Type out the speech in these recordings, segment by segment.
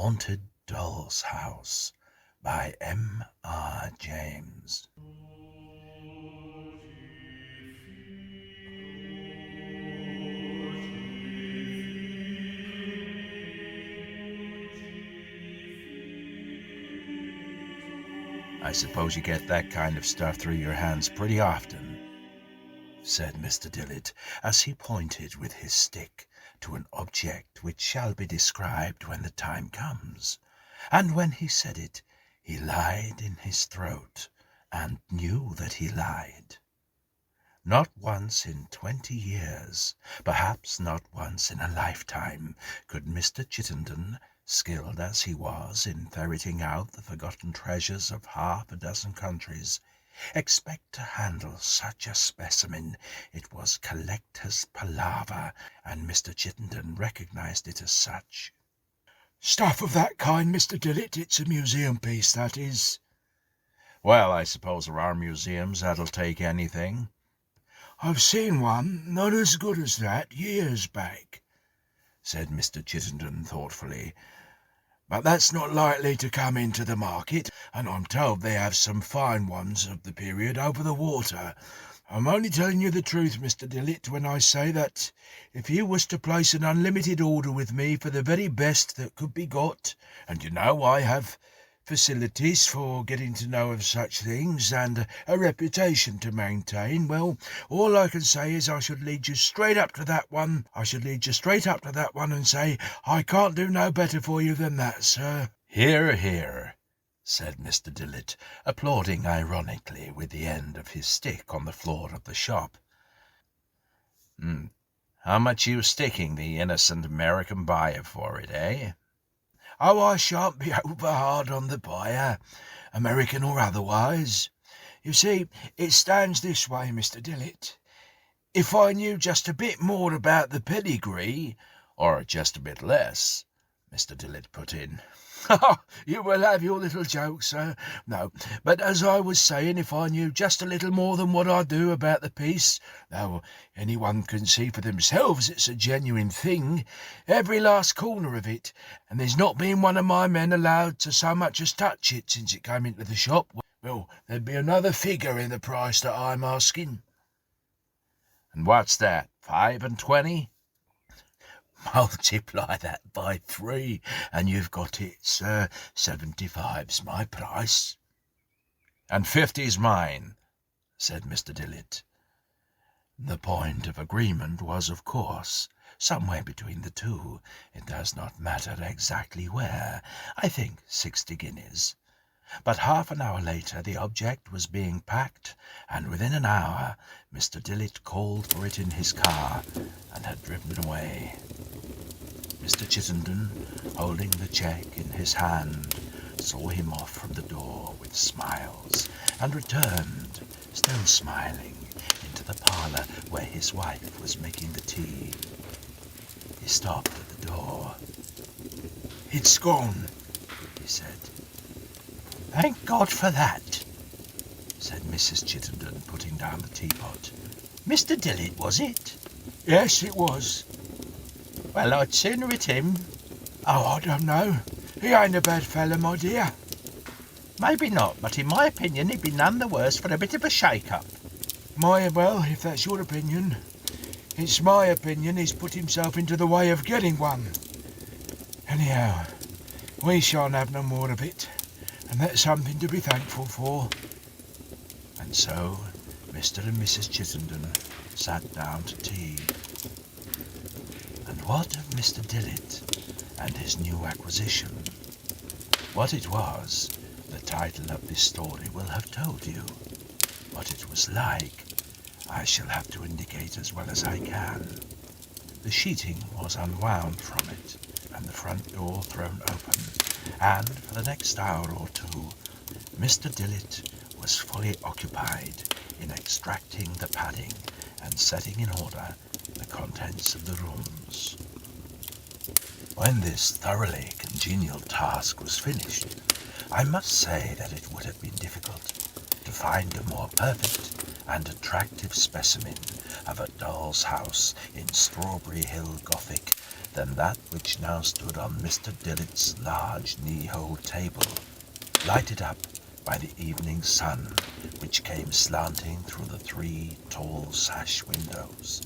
Haunted Doll's House by M.R. James. I suppose you get that kind of stuff through your hands pretty often, said Mr. Dillett, as he pointed with his stick to an object which shall be described when the time comes. And when he said it, he lied in his throat, and knew that he lied. Not once in 20 years, perhaps not once in a lifetime, could Mr. Chittenden, skilled as he was in ferreting out the forgotten treasures of half a dozen countries, expect to handle such a specimen. It was collector's palaver, and Mr. Chittenden recognized it as such. "Stuff of that kind, Mr. Dillett. It's a museum piece, that is." "Well, I suppose there are museums that'll take anything." "I've seen one, not as good as that, years back," said Mr. Chittenden thoughtfully. "But that's not likely to come into the market, and I'm told they have some fine ones of the period over the water. I'm only telling you the truth, Mr. Dillett, when I say that if you was to place an unlimited order with me for the very best that could be got, and you know I have facilities for getting to know of such things, and a reputation to maintain, well, all I can say is I should lead you straight up to that one. And say, I can't do no better for you than that, sir." "Hear, hear," said Mr. Dillett, applauding ironically with the end of his stick on the floor of the shop. How much you sticking the innocent American buyer for it, eh?" "Oh, I shan't be over hard on the buyer, American or otherwise. You see, it stands this way, Mr. Dillett. If I knew just a bit more about the pedigree—" "Or just a bit less," Mr. Dillett put in. "You will have your little joke, sir. No, but as I was saying, if I knew just a little more than what I do about the piece, though anyone can see for themselves it's a genuine thing, every last corner of it, and there's not been one of my men allowed to so much as touch it since it came into the shop, well, there'd be another figure in the price that I'm asking." "And what's that, 25?" "Multiply that by 3, and you've got it, sir. 75's my price." "And 50's mine," said Mr. Dillett. The point of agreement was, of course, somewhere between the two. It does not matter exactly where. I think 60 guineas. But half an hour later the object was being packed, and within an hour Mr. Dillett called for it in his car and had driven away. Mr. Chittenden, holding the cheque in his hand, saw him off from the door with smiles, and returned, still smiling, into the parlour where his wife was making the tea. He stopped at the door. "It's gone," he said. "Thank God for that," said Mrs. Chittenden, putting down the teapot. "Mr. Dillett, was it?" "Yes, it was." "Well, I'd sooner hit him." "Oh, I don't know. He ain't a bad fellow, my dear." "Maybe not, but in my opinion he'd be none the worse for a bit of a shake-up." Well, if that's your opinion. It's my opinion he's put himself into the way of getting one. Anyhow, we shan't have no more of it, and that's something to be thankful for." And so Mr. and Mrs. Chittenden sat down to tea. And what of Mr. Dillett and his new acquisition? What it was, the title of this story will have told you. What it was like, I shall have to indicate as well as I can. The sheeting was unwound from it, and the front door thrown open, and for the next hour or two, Mr. Dillett was fully occupied in extracting the padding and setting in order the contents of the rooms. When this thoroughly congenial task was finished, I must say that it would have been difficult to find a more perfect and attractive specimen of a doll's house in Strawberry Hill Gothic than that which now stood on Mr. Dillet's large knee-hole table, lighted up by the evening sun which came slanting through the 3 tall sash windows.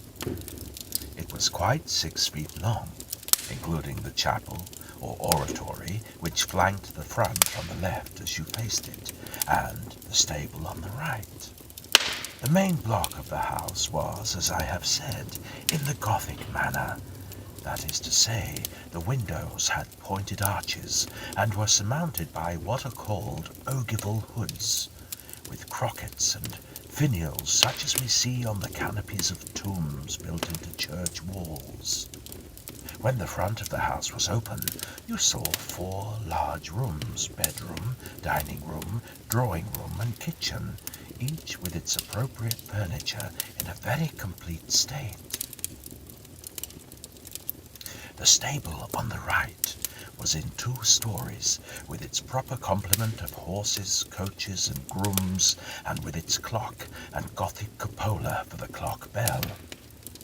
It was quite 6 feet long, including the chapel or oratory which flanked the front on the left as you faced it, and the stable on the right. The main block of the house was, as I have said, in the Gothic manner. That is to say, the windows had pointed arches and were surmounted by what are called ogival hoods, with crockets and finials such as we see on the canopies of tombs built into church walls. When the front of the house was open, you saw 4 large rooms, bedroom, dining room, drawing room, and kitchen, each with its appropriate furniture in a very complete state. The stable on the right was in 2 stories, with its proper complement of horses, coaches, and grooms, and with its clock and Gothic cupola for the clock bell.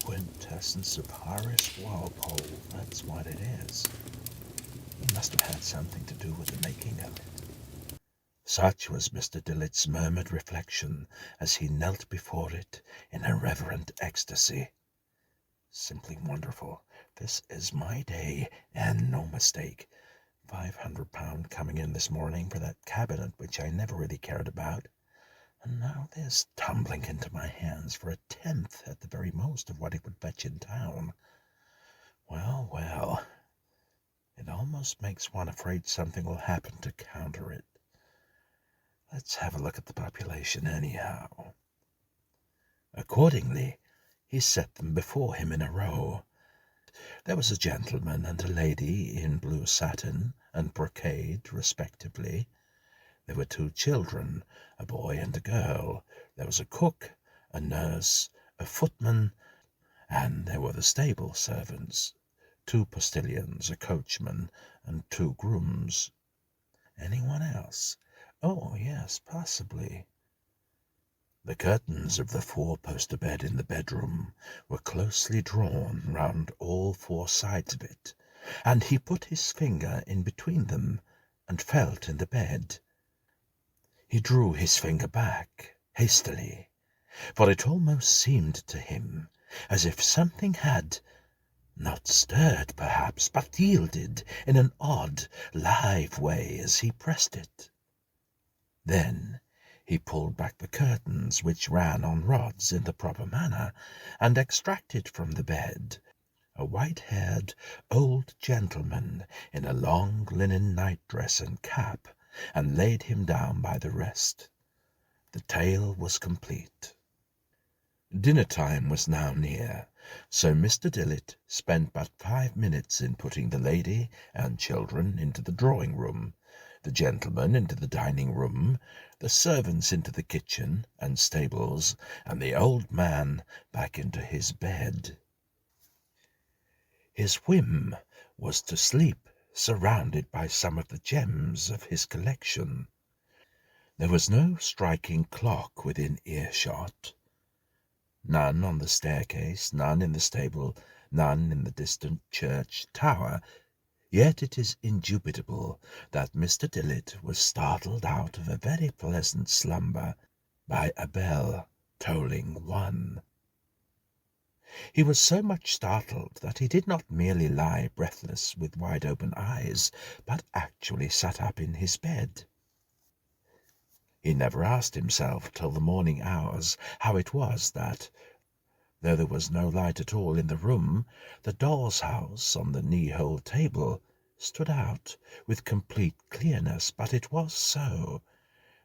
Quintessence of Horace Walpole, that's what it is. He must have had something to do with the making of it. Such was Mr. Dillet's murmured reflection as he knelt before it in a reverent ecstasy. Simply wonderful. This is my day, and no mistake. £500 coming in this morning for that cabinet which I never really cared about. And now this tumbling into my hands for 1/10 at the very most of what it would fetch in town. Well, well, it almost makes one afraid something will happen to counter it. Let's have a look at the population anyhow. Accordingly, he set them before him in a row. There was a gentleman and a lady in blue satin and brocade, respectively. There were 2 children, a boy and a girl. There was a cook, a nurse, a footman, and there were the stable servants, 2 postilions, a coachman, and 2 grooms. Anyone else? Oh, yes, possibly. The curtains of the 4-poster bed in the bedroom were closely drawn round all 4 sides of it, and he put his finger in between them and felt in the bed. He drew his finger back hastily, for it almost seemed to him as if something had, not stirred perhaps, but yielded in an odd, live way as he pressed it. Then he pulled back the curtains, which ran on rods in the proper manner, and extracted from the bed a white-haired old gentleman in a long linen night-dress and cap, and laid him down by the rest. The tale was complete. Dinner-time was now near, so Mr. Dillet spent but 5 minutes in putting the lady and children into the drawing-room, the gentleman into the dining-room, the servants into the kitchen and stables, and the old man back into his bed. His whim was to sleep surrounded by some of the gems of his collection. There was no striking clock within earshot, none on the staircase, none in the stable, none in the distant church tower, yet it is indubitable that Mr. Dillet was startled out of a very pleasant slumber by a bell tolling 1. He was so much startled that he did not merely lie breathless with wide-open eyes, but actually sat up in his bed. He never asked himself till the morning hours how it was that, though there was no light at all in the room, the doll's house on the knee-hole table stood out with complete clearness. But it was so.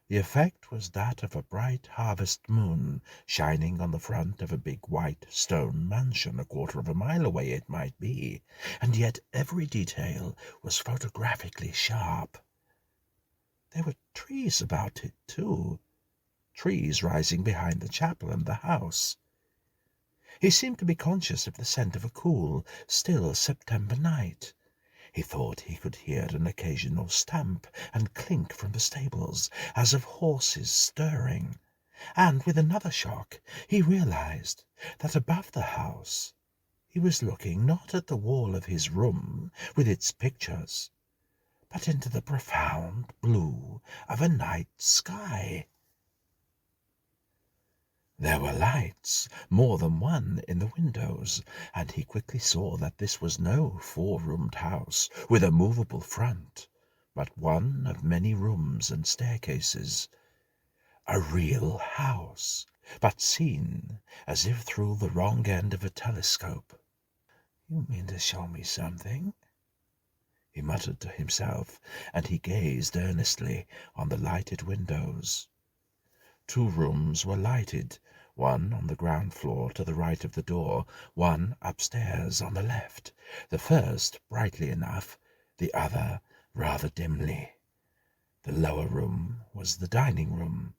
The effect was that of a bright harvest moon shining on the front of a big white stone mansion 1/4 of a mile away it might be, and yet every detail was photographically sharp. There were trees about it, too, trees rising behind the chapel and the house. He seemed to be conscious of the scent of a cool, still September night. He thought he could hear an occasional stamp and clink from the stables, as of horses stirring, and with another shock he realized that above the house He was looking not at the wall of his room with its pictures, but into the profound blue of a night sky. There were lights, more than one, in the windows, and he quickly saw that this was no four-roomed house with a movable front, but one of many rooms and staircases. A real house, but seen as if through the wrong end of a telescope. "You mean to show me something?" he muttered to himself, and he gazed earnestly on the lighted windows. Two rooms were lighted, one on the ground floor to the right of the door, one upstairs on the left, the first brightly enough, the other rather dimly. The lower room was the dining room,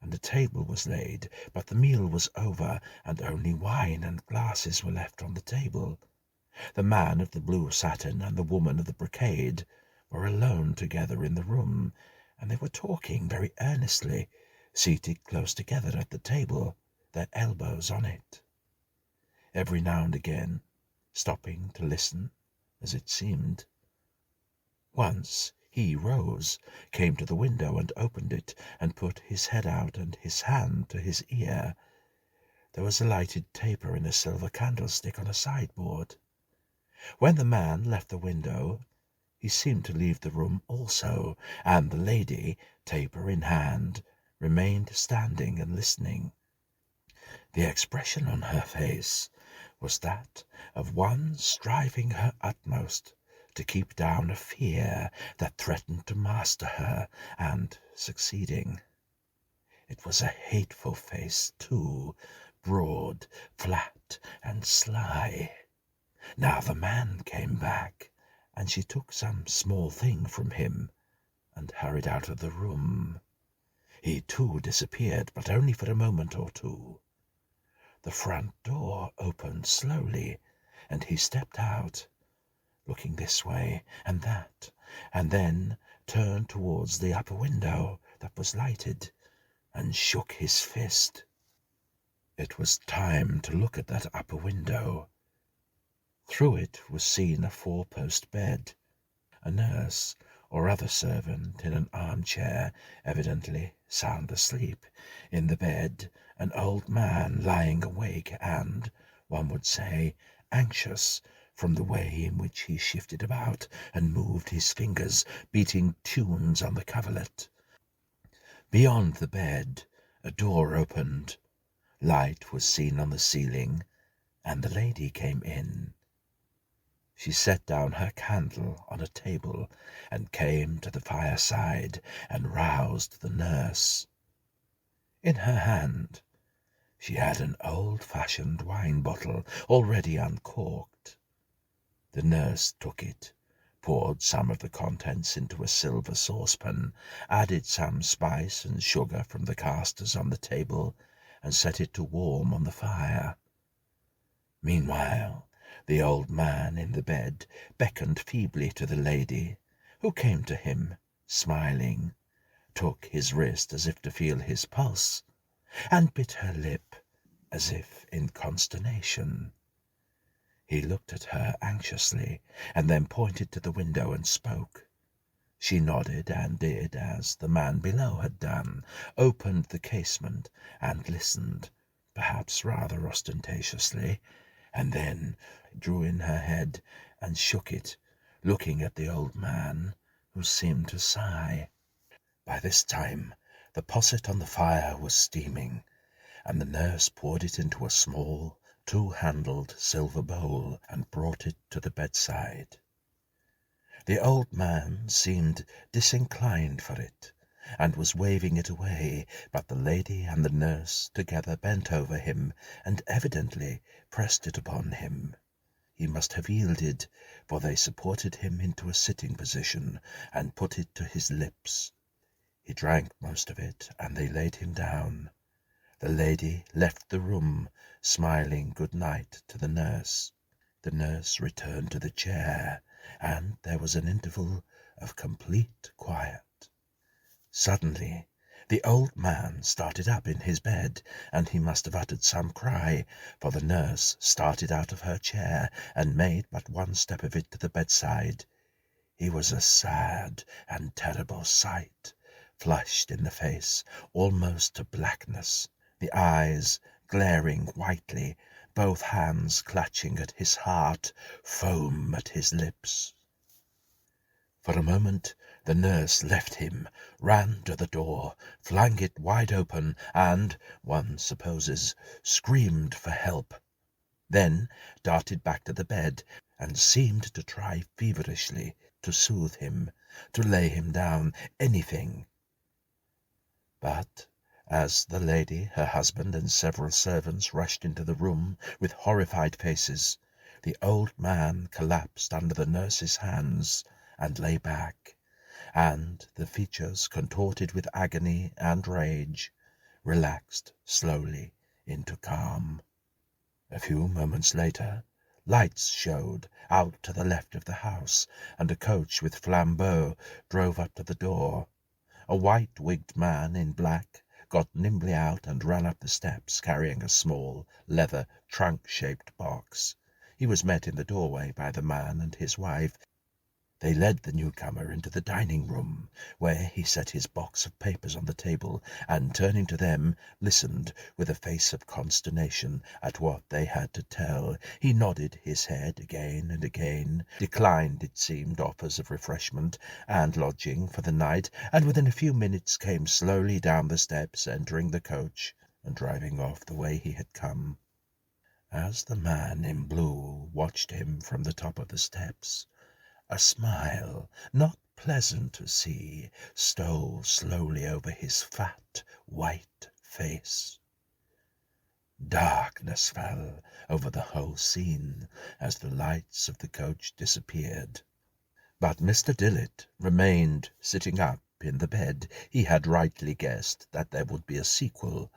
and a table was laid, but the meal was over, and only wine and glasses were left on the table. The man of the blue satin and the woman of the brocade were alone together in the room, and they were talking very earnestly, seated close together at the table, their elbows on it. Every now and again stopping to listen, as it seemed. Once he rose, came to the window and opened it, and put his head out and his hand to his ear. There was a lighted taper in a silver candlestick on a sideboard. When the man left the window, he seemed to leave the room also, and the lady, taper in hand, remained standing and listening. The expression on her face was that of one striving her utmost to keep down a fear that threatened to master her, and succeeding. It was a hateful face, too, broad, flat, and sly. Now the man came back, and she took some small thing from him and hurried out of the room. He too disappeared, but only for a moment or two. The front door opened slowly, and he stepped out, looking this way and that, and then turned towards the upper window that was lighted, and shook his fist. It was time to look at that upper window. Through it was seen a four-post bed, a nurse or other servant in an armchair, evidently sound asleep. In the bed, an old man lying awake and, one would say, anxious, from the way in which he shifted about and moved his fingers, beating tunes on the coverlet. Beyond the bed, a door opened. Light was seen on the ceiling, and the lady came in. She set down her candle on a table and came to the fireside and roused the nurse. In her hand she had an old-fashioned wine bottle already uncorked. The nurse took it, poured some of the contents into a silver saucepan, added some spice and sugar from the castors on the table, and set it to warm on the fire. Meanwhile, the old man in the bed beckoned feebly to the lady, who came to him, smiling, took his wrist as if to feel his pulse, and bit her lip as if in consternation. He looked at her anxiously, and then pointed to the window and spoke. She nodded and did as the man below had done, opened the casement and listened, perhaps rather ostentatiously, and then drew in her head and shook it, looking at the old man, who seemed to sigh. By this time the posset on the fire was steaming, and the nurse poured it into a small, two-handled silver bowl and brought it to the bedside. The old man seemed disinclined for it, and was waving it away, but the lady and the nurse together bent over him and evidently pressed it upon him. He must have yielded, for they supported him into a sitting position and put it to his lips. He drank most of it, and they laid him down. The lady left the room, smiling good night to the nurse. The nurse returned to the chair, and there was an interval of complete quiet. Suddenly The old man started up in his bed, and he must have uttered some cry, for the nurse started out of her chair and made but one step of it to the bedside. He was a sad and terrible sight, flushed in the face almost to blackness, the eyes glaring whitely, both hands clutching at his heart, foam at his lips. For a moment the nurse left him, ran to the door, flung it wide open, and, one supposes, screamed for help, then darted back to the bed and seemed to try feverishly to soothe him, to lay him down, anything. But as the lady, her husband, and several servants rushed into the room with horrified faces, the old man collapsed under the nurse's hands and lay back, and the features, contorted with agony and rage, relaxed slowly into calm. A few moments later, lights showed out to the left of the house, and a coach with flambeaux drove up to the door. A white-wigged man in black got nimbly out and ran up the steps, carrying a small, leather, trunk-shaped box. He was met in the doorway by the man and his wife. They led the newcomer into the dining-room, where he set his box of papers on the table, and, turning to them, listened with a face of consternation at what they had to tell. He nodded his head again and again, declined, it seemed, offers of refreshment and lodging for the night, and within a few minutes came slowly down the steps, entering the coach and driving off the way he had come. As the man in blue watched him from the top of the steps, a smile, not pleasant to see, stole slowly over his fat, white face. Darkness fell over the whole scene as the lights of the coach disappeared. But Mr. Dillett remained sitting up in the bed. He had rightly guessed that there would be a sequel.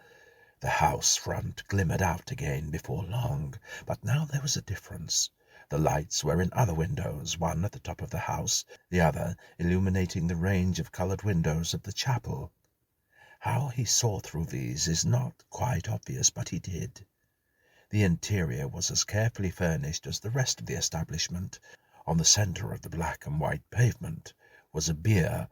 The house front glimmered out again before long, but now there was a difference. The lights were in other windows, one at the top of the house, the other illuminating the range of coloured windows of the chapel. How he saw through these is not quite obvious, but he did. The interior was as carefully furnished as the rest of the establishment. On the centre of the black and white pavement was a bier.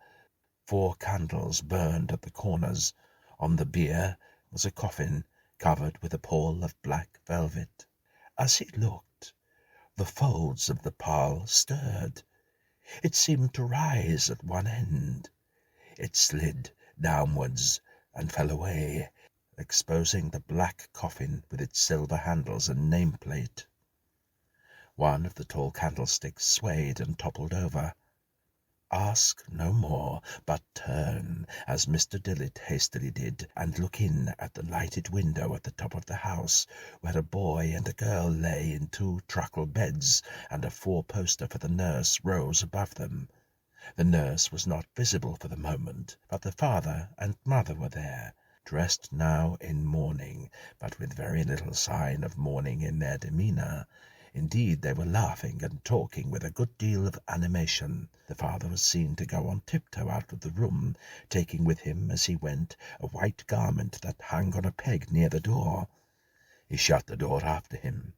4 candles burned at the corners. On the bier was a coffin covered with a pall of black velvet. As he looked, the folds of the pall stirred. It seemed to rise at one end. It slid downwards and fell away, exposing the black coffin with its silver handles and nameplate. One of the tall candlesticks swayed and toppled over. Ask no more, but turn, as Mr. Dillett hastily did, and look in at the lighted window at the top of the house, where a boy and a girl lay in 2 truckle beds, and a 4-poster for the nurse rose above them. The nurse was not visible for the moment, but the father and mother were there, dressed now in mourning, but with very little sign of mourning in their demeanour. Indeed, they were laughing and talking with a good deal of animation. The father was seen to go on tiptoe out of the room, taking with him as he went a white garment that hung on a peg near the door. He shut the door after him.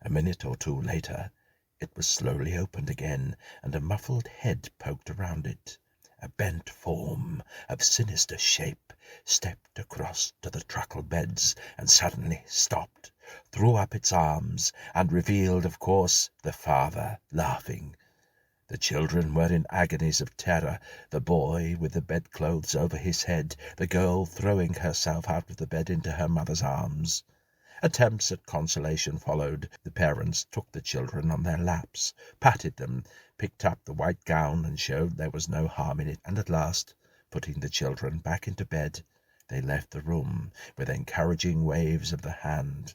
A minute or 2 later, it was slowly opened again, and a muffled head poked around it. A bent form of sinister shape stepped across to the truckle beds and suddenly stopped, threw up its arms, and revealed, of course, the father, laughing. The children were in agonies of terror, the boy with the bedclothes over his head, the girl throwing herself out of the bed into her mother's arms. Attempts at consolation followed. The parents took the children on their laps, patted them, picked up the white gown and showed there was no harm in it, and at last, putting the children back into bed, they left the room with encouraging waves of the hand.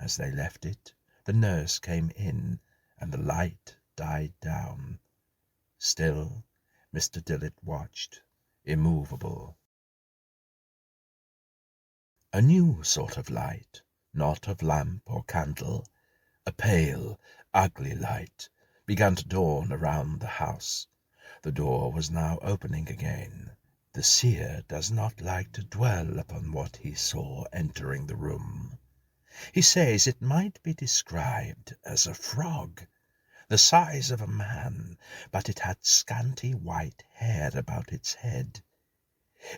As they left it, the nurse came in, and the light died down. Still, Mr. Dillett watched, immovable. A new sort of light, not of lamp or candle, a pale, ugly light, began to dawn around the house. The door was now opening again. The seer does not like to dwell upon what he saw entering the room. He says it might be described as a frog, the size of a man, but it had scanty white hair about its head.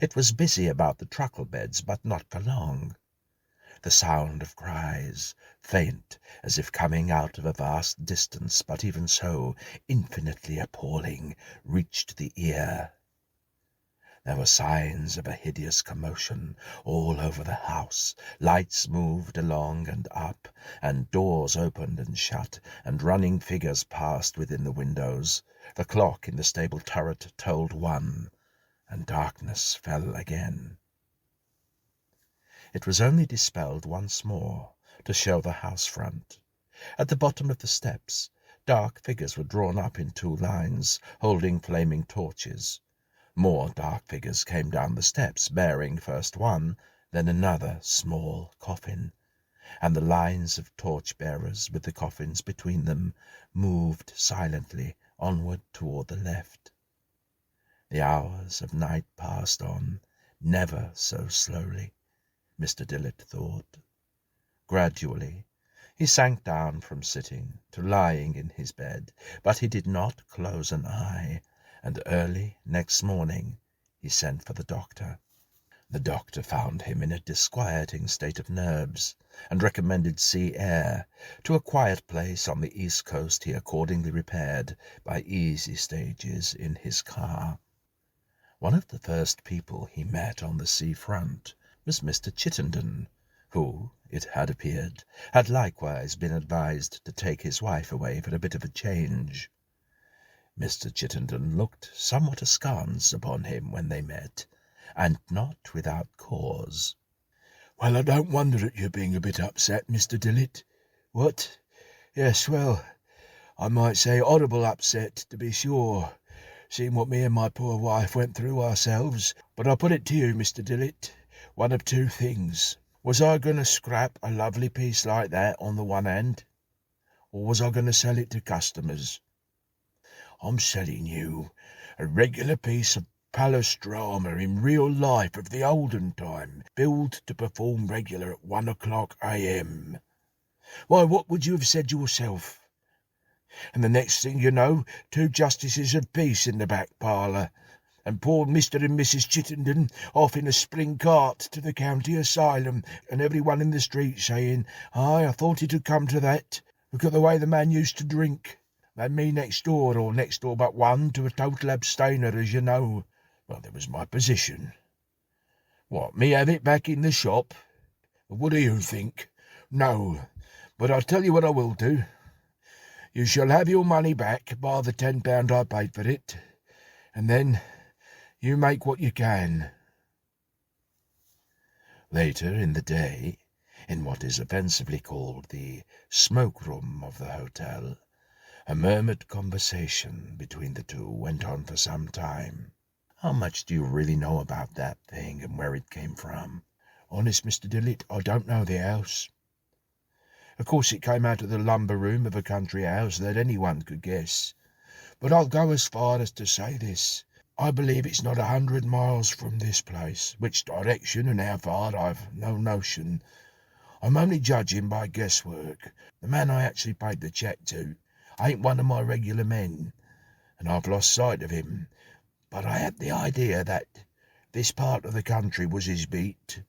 It was busy about the truckle beds, but not for long. The sound of cries, faint as if coming out of a vast distance, but even so infinitely appalling, reached the ear. There were signs of a hideous commotion all over the house. Lights moved along and up, and doors opened and shut, and running figures passed within the windows. The clock in the stable turret tolled 1, and darkness fell again. It was only dispelled once more to show the house front. At the bottom of the steps, dark figures were drawn up in 2 lines, holding flaming torches. More dark figures came down the steps, bearing first one, then another small coffin, and the lines of torch-bearers with the coffins between them moved silently onward toward the left. The hours of night passed on, never so slowly, Mr. Dillett thought. Gradually he sank down from sitting to lying in his bed, but he did not close an eye, and early next morning he sent for the doctor. The doctor found him in a disquieting state of nerves, and recommended sea air. To a quiet place on the east coast he accordingly repaired by easy stages in his car. One of the first people he met on the sea front was Mr. Chittenden, who, it had appeared, had likewise been advised to take his wife away for a bit of a change. Mr. Chittenden looked somewhat askance upon him when they met, and not without cause. "Well, I don't wonder at you being a bit upset, Mr. Dillett. What? Yes, well, I might say horrible upset, to be sure, seeing what me and my poor wife went through ourselves. But I put it to you, Mr. Dillett, one of 2 things. Was I going to scrap a lovely piece like that on the one hand, or was I going to sell it to customers? I'm selling you a regular piece of palace drama in real life of the olden time, billed to perform regular at 1 a.m. Why, what would you have said yourself? And the next thing you know, 2 justices of peace in the back parlour, and poor Mr. and Mrs. Chittenden off in a spring cart to the county asylum, and everyone in the street saying, "Aye, I thought it had come to that. Look at the way the man used to drink." And me next door, or next door but one, to a total abstainer, as you know. Well, there was my position. What, me have it back in the shop? What do you think? No, but I'll tell you what I will do. You shall have your money back, bar the £10 I paid for it, and then you make what you can. Later in the day, in what is offensively called the smoke-room of the hotel, a murmured conversation between the 2 went on for some time. "How much do you really know about that thing, and where it came from?" "Honest, Mr. Dillett, I don't know the house. Of course it came out of the lumber room of a country house that anyone could guess. But I'll go as far as to say this. I believe it's not 100 miles from this place, which direction and how far I've no notion. I'm only judging by guesswork. The man I actually paid the cheque to ain't one of my regular men, and I've lost sight of him, but I had the idea that this part of the country was his beat,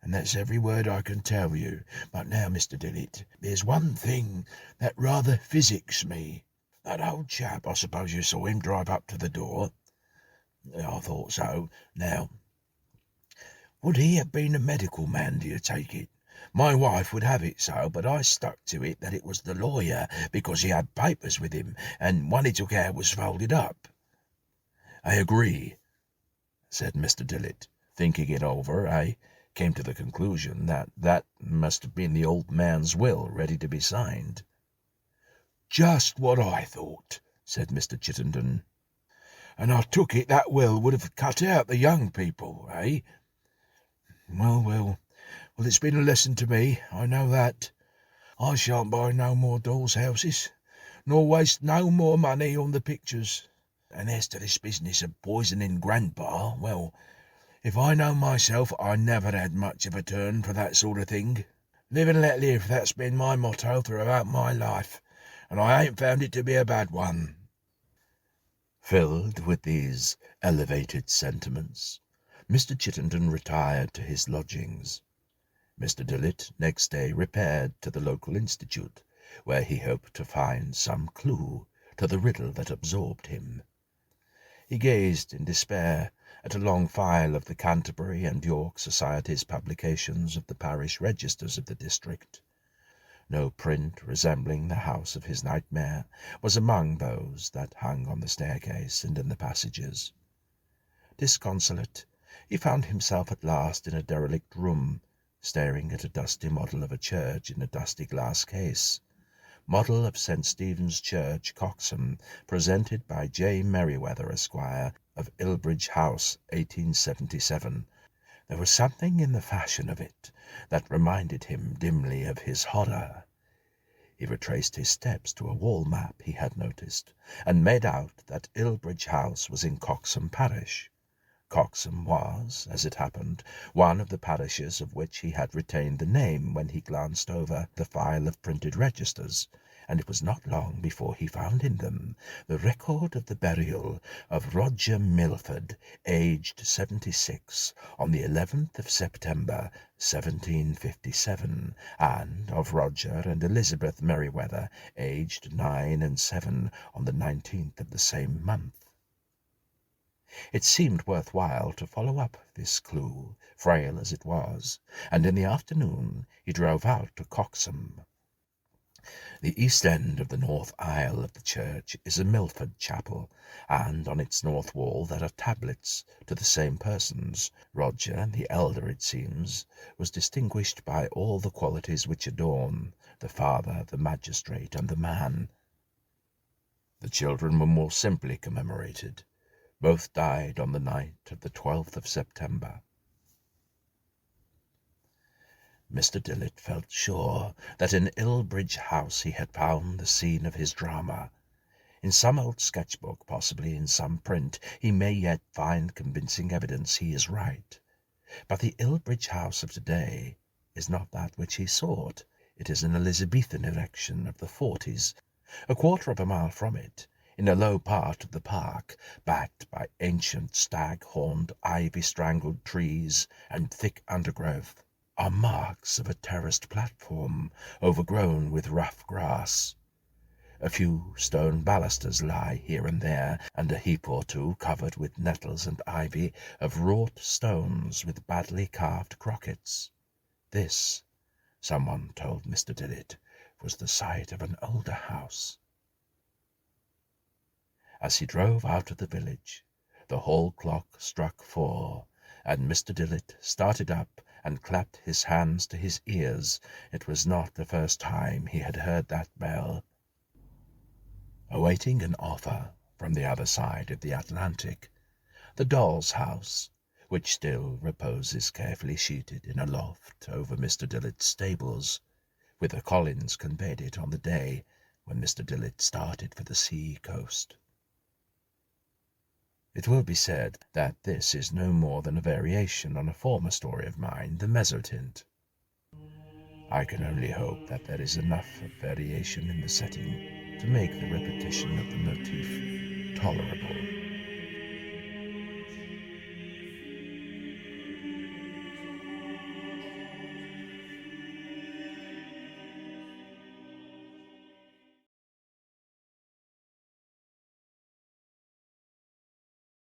and that's every word I can tell you. But now, Mr. Dillett, there's one thing that rather physics me. That old chap, I suppose you saw him drive up to the door?" "I thought so. Now, would he have been a medical man, do you take it? My wife would have it so, but I stuck to it that it was the lawyer, because he had papers with him, and one he took out was folded up." "I agree," said Mr. Dillett. Thinking it over, I came to the conclusion that that must have been the old man's will ready to be signed. "Just what I thought," said Mr. Chittenden. "And I took it that will would have cut out the young people, eh? Well, it's been a lesson to me, I know that. I shan't buy no more dolls' houses, nor waste no more money on the pictures. And as to this business of poisoning Grandpa, well, if I know myself, I never had much of a turn for that sort of thing. Live and let live, that's been my motto throughout my life, and I ain't found it to be a bad one." Filled with these elevated sentiments, Mr. Chittenden retired to his lodgings. Mr. Dillet next day repaired to the local institute, where he hoped to find some clue to the riddle that absorbed him. He gazed in despair at a long file of the Canterbury and York Society's publications of the parish registers of the district. No print resembling the house of his nightmare was among those that hung on the staircase and in the passages. Disconsolate, he found himself at last in a derelict room, staring at a dusty model of a church in a dusty glass case. Model of St. Stephen's Church, Coxham, presented by J. Merryweather, Esquire, of Ilbridge House, 1877. There was something in the fashion of it that reminded him dimly of his horror. He retraced his steps to a wall map he had noticed, and made out that Ilbridge House was in Coxham parish. Coxham was, as it happened, one of the parishes of which he had retained the name when he glanced over the file of printed registers, and it was not long before he found in them the record of the burial of Roger Milford, aged 76, on the 11th of September, 1757, and of Roger and Elizabeth Merryweather, aged 9 and 7, on the 19th of the same month. It seemed worth while to follow up this clue, frail as it was, and in the afternoon he drove out to Coxham. The east end of the north aisle of the church is a Milford chapel, and on its north wall there are tablets to the same persons. Roger, the elder, it seems, was distinguished by all the qualities which adorn the father, the magistrate, and the man. The children were more simply commemorated. Both died on the night of the 12th of September. Mr. Dillet felt sure that in Ilbridge House he had found the scene of his drama. In some old sketch-book, possibly in some print, he may yet find convincing evidence he is right. But the Ilbridge House of today is not that which he sought. It is an Elizabethan erection of the 40s. A quarter of a mile from it, in a low part of the park, backed by ancient stag-horned, ivy-strangled trees and thick undergrowth, are marks of a terraced platform overgrown with rough grass. A few stone balusters lie here and there, and a heap or two, covered with nettles and ivy, of wrought stones with badly carved crockets. This, someone told Mr. Dillet, was the site of an older house. As he drove out of the village, the hall clock struck 4, and Mr. Dillet started up and clapped his hands to his ears. It was not the first time he had heard that bell. Awaiting an offer from the other side of the Atlantic, the doll's house, which still reposes carefully sheeted in a loft over Mr. Dillet's stables, whither Collins conveyed it on the day when Mr. Dillet started for the sea coast. It will be said that this is no more than a variation on a former story of mine, the mezzotint. I can only hope that there is enough of variation in the setting to make the repetition of the motif tolerable.